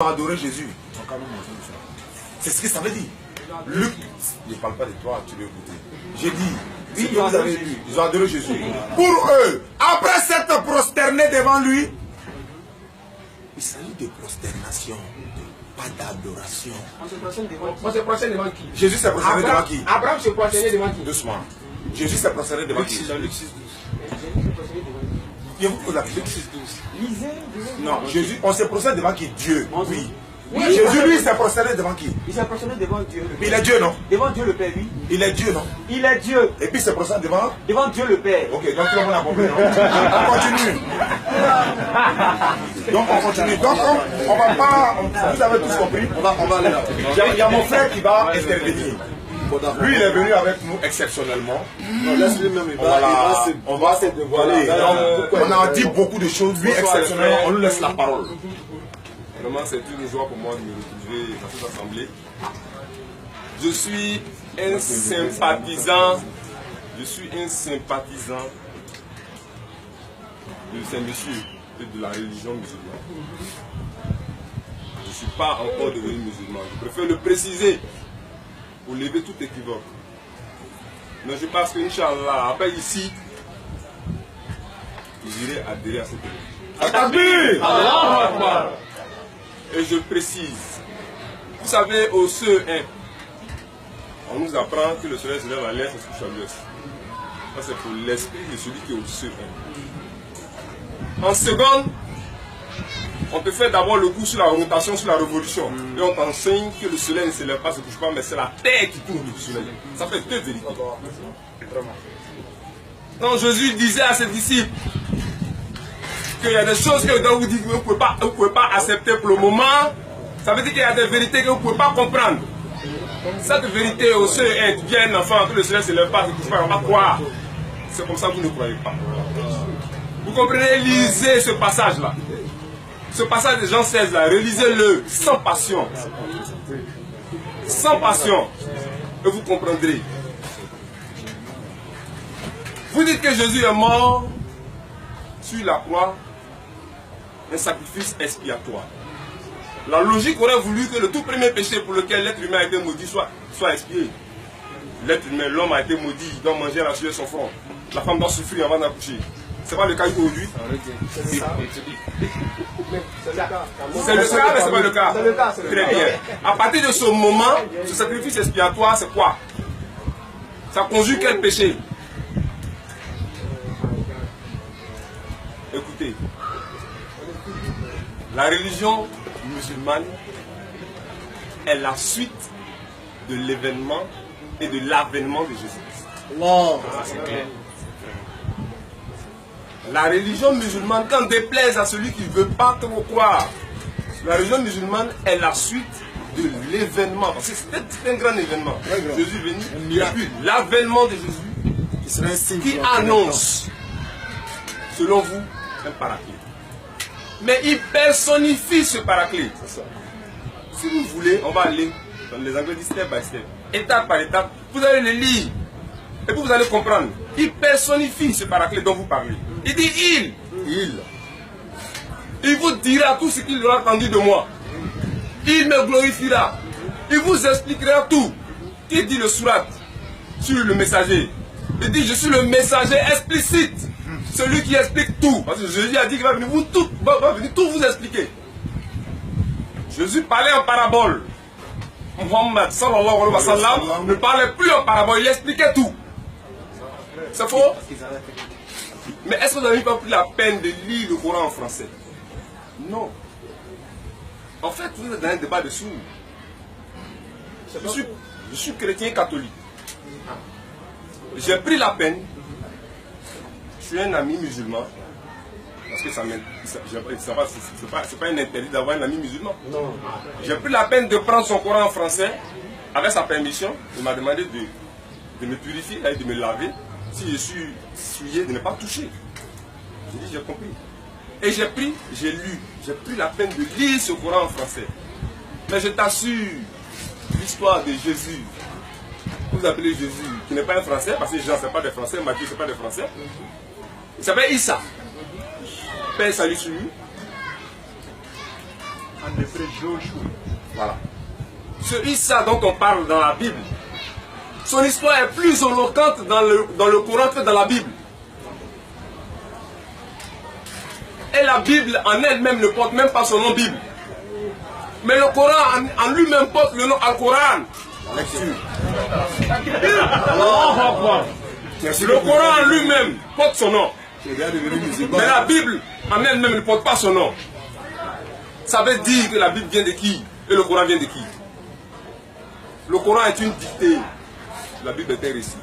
Adorer Jésus. C'est ce que ça veut dire. Luc, je ne parle pas de toi, tu veux écouter. J'ai dit, oui, vous avez lu, ils ont adoré Jésus. Pour eux, après s'être prosternés devant lui, il s'agit de prosternation, pas d'adoration. On se prosterne devant qui? Jésus s'est prosterné devant qui? Abraham se prosternait devant qui? Doucement. Jésus s'est prosterné devant qui? Dans Luc 6, 12. Je vous pose la question. Luc 6, 12. Lisez. Non, Jésus, on se prosterne devant qui? Dieu. Oui. Oui. Jésus, lui, s'est prosterné devant qui? Il s'est prosterné devant Dieu. Il est Dieu, non? Devant Dieu le Père, oui. Il est Dieu, non? Il est Dieu. Et puis il s'est prosterné devant? Devant Dieu le Père. Ok, donc tout le monde a compris, non? On continue. Donc on continue. Donc on va pas... Vous avez tous compris? On va aller là. Il y a mon frère qui va intervenir. Lui, il est venu avec nous exceptionnellement. On va se dévoiler. On a dit beaucoup de choses. Lui, exceptionnellement, on lui laisse la parole. Vraiment, c'est une joie pour moi de me retrouver dans cette assemblée. Je suis un sympathisant. Je suis un sympathisant de Saint-Monsieur et de la religion musulmane. Je ne suis pas encore devenu musulman. Je préfère le préciser pour lever tout équivoque. Mais je pense que, Inch'Allah, après ici, j'irai adhérer à cette religion. Et je précise, vous savez, au CE1, on nous apprend que le soleil se lève à l'est et se couche à l'ouest. Ça, c'est pour l'esprit de celui qui est au CE1. En seconde, on peut faire d'abord le cours sur la rotation, sur la révolution. Et on t'enseigne que le soleil ne se lève pas, ne se couche pas, mais c'est la terre qui tourne du soleil. Ça fait deux vérités. Quand Jésus disait à ses disciples qu'il y a des choses que vous dites que vous ne pouvez pas accepter pour le moment, ça veut dire qu'il y a des vérités que vous ne pouvez pas comprendre. Cette vérité au CE1, tu viens un enfant, que le soleil ne se lève pas, ne se couche pas, on va croire. C'est comme ça que vous ne croyez pas. Vous comprenez? Lisez ce passage-là. Ce passage de Jean 16 là, relisez-le sans passion. Sans passion. Et vous comprendrez. Vous dites que Jésus est mort sur la croix, un sacrifice expiatoire. La logique aurait voulu que le tout premier péché pour lequel l'être humain a été maudit soit expié. L'être humain, l'homme a été maudit, il doit manger la sueur de son front. La femme doit souffrir avant d'accoucher. Ce n'est pas le cas aujourd'hui. C'est le cas, mais ce n'est pas le cas. Très bien. À partir de ce moment, ce sacrifice expiatoire, c'est quoi? Ça conjugue quel péché? Écoutez, la religion musulmane est la suite de l'événement et de l'avènement de Jésus-Christ. C'est clair. La religion musulmane, quand déplaise à celui qui ne veut pas trop croire, la religion musulmane est la suite de l'événement. Parce que c'est un grand événement. Jésus est venu, et puis l'avènement de Jésus qui annonce, selon vous, un paraclet. Mais il personnifie ce paraclet. Si vous voulez, on va aller, dans les Anglais disent step by step, étape par étape, vous allez le lire. Et puis vous allez comprendre. Il personnifie ce paraclet dont vous parlez. Il dit il. Il vous dira tout ce qu'il aura entendu de moi. Il me glorifiera. Il vous expliquera tout. Qui dit le surat sur le messager? Il dit je suis le messager explicite. Celui qui explique tout. Parce que Jésus a dit qu'il va venir tout vous expliquer. Jésus parlait en parabole. Muhammad sallallahu alayhi wa sallam ne parlait plus en parabole, il expliquait tout. C'est faux? Mais est-ce que vous n'avez pas pris la peine de lire le Coran en français? Non. En fait, vous êtes dans un débat de sourds. Je suis chrétien catholique. J'ai pris la peine. Je suis un ami musulman. Parce que c'est pas un interdit d'avoir un ami musulman. Non. J'ai pris la peine de prendre son Coran en français. Avec sa permission, il m'a demandé de me purifier et de me laver. Si je suis souillé, de ne pas toucher. J'ai dit, j'ai compris. Et j'ai lu, j'ai pris la peine de lire ce Coran en français. Mais je t'assure, l'histoire de Jésus, vous appelez Jésus, qui n'est pas un français, parce que Jean, ce n'est pas des français, Matthieu, ce n'est pas des français. Il s'appelle Issa. Père salut sur lui. Voilà. Ce Issa dont on parle dans la Bible, son histoire est plus éloquente dans le Coran que dans la Bible. Et la Bible en elle-même ne porte même pas son nom Bible. Mais le Coran en lui-même porte le nom Al-Coran. Lecture. Le Coran en lui-même porte son nom. Mais la Bible en elle-même ne porte pas son nom. Ça veut dire que la Bible vient de qui et le Coran vient de qui? Le Coran est une dictée. La Bible est un récit.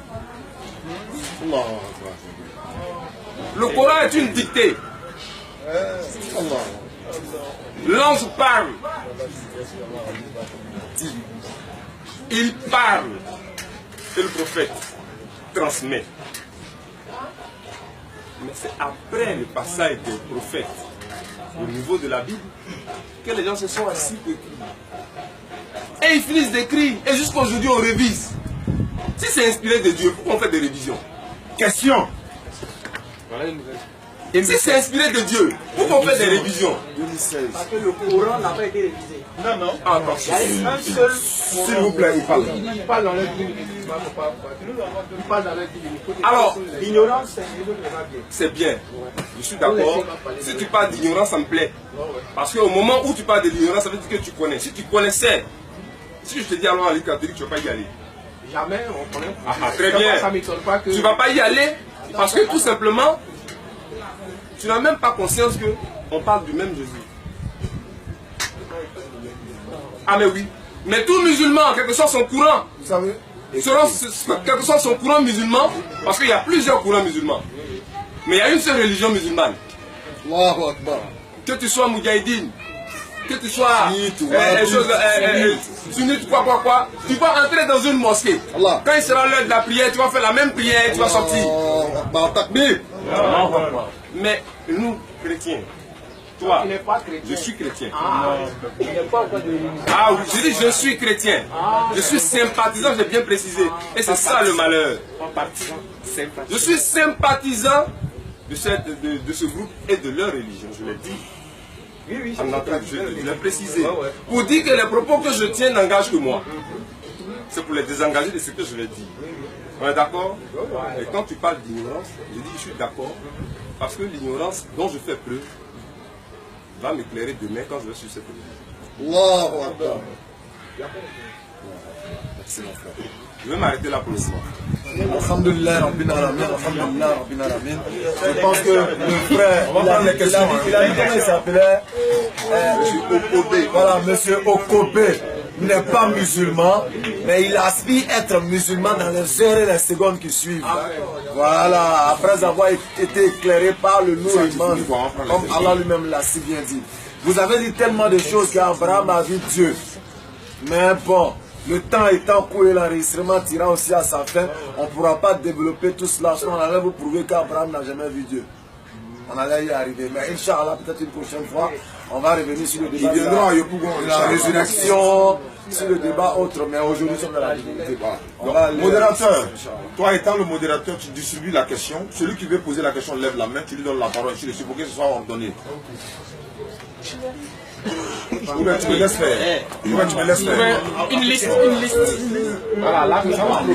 Le Coran est une dictée. L'ange parle. Il parle. Et le prophète transmet. Mais c'est après le passage des prophètes au niveau de la Bible que les gens se sont assis pour écrire. Et ils finissent d'écrire. Et jusqu'à aujourd'hui, on révise. Si c'est inspiré de Dieu, pourquoi on fait des révisions? Question. Et si c'est inspiré de Dieu, pourquoi on fait des révisions? 2016. Parce que le Coran n'a pas été révisé. Non, non. Attention. Il y a un seul S'il vous plaît, il parle. Il parle dans leur Bible. Il parle dans leur Bible. Alors, l'ignorance, c'est un niveau de la Bible. c'est bien. Je suis d'accord. Si tu parles d'ignorance, ça me plaît. Parce qu'au moment où tu parles de l'ignorance, ça veut dire que tu connais. Si tu connaissais, si je te dis alors à l'école catholique, tu ne vas pas y aller. Jamais on connaît. Très bien. Ça ne m'étonne pas que. Tu ne vas pas y aller parce que tout simplement, tu n'as même pas conscience qu'on parle du même Jésus. Ah mais oui. Mais tout musulman, quel que soit son courant, Vous savez, quel que soit son courant musulman, parce qu'il y a plusieurs courants musulmans, mais il y a une seule religion musulmane. Allahu Akbar. Que tu sois moudjahidine, que tu sois sunnite, quoi, tu vas entrer dans une mosquée. Allah. Quand il sera l'heure de la prière, tu vas faire la même prière, tu vas sortir. Allahu Takbir. Mais nous, chrétiens, toi, Il n'est pas chrétien. je suis chrétien. Il n'est pas encore de religion. Ah oui, je dis je suis chrétien. Je suis sympathisant, j'ai bien précisé. Et c'est ça le malheur. Je suis sympathisant de ce groupe et de leur religion, je l'ai dit. Oui, Je l'ai précisé. Pour dire que les propos que je tiens n'engagent que moi. C'est pour les désengager de ce que je vais dire. On est d'accord? Et quand tu parles d'ignorance, je dis je suis d'accord. Parce que l'ignorance dont je fais preuve va m'éclairer demain quand je vais sur cette religion. Allahu Akbar. Merci mon frère. Je vais m'arrêter là pour le soir. Alhamdulillah, Rabbil Alamin, Alhamdulillah, Rabbil Alamin. Je pense que le frère, On va prendre les questions. il a dit comment il s'appelait Monsieur Okobé. Voilà, Monsieur Okobé n'est pas musulman, mais il aspire être musulman dans les heures et les secondes qui suivent. Voilà, après avoir été éclairé par le Nour Iman, comme Allah lui-même l'a si bien dit. Vous avez dit tellement de choses qu'Abraham a vu Dieu. Mais bon, le temps étant court et l'enregistrement tirant aussi à sa fin, on ne pourra pas développer tout cela. On allait vous prouver qu'Abraham n'a jamais vu Dieu. On allait y arriver. Mais Inch'Allah, peut-être une prochaine fois, on va revenir sur le débat de la résurrection, sur le débat autre. Mais aujourd'hui, nous sommes dans la divinité. Modérateur, toi étant le modérateur, tu distribues la question. Celui qui veut poser la question lève la main, tu lui donnes la parole. Je suis pour que ce soit ordonné. Ou bien tu me laisses faire. Ou bien tu me laisses faire. Une liste. Voilà, là, nous avons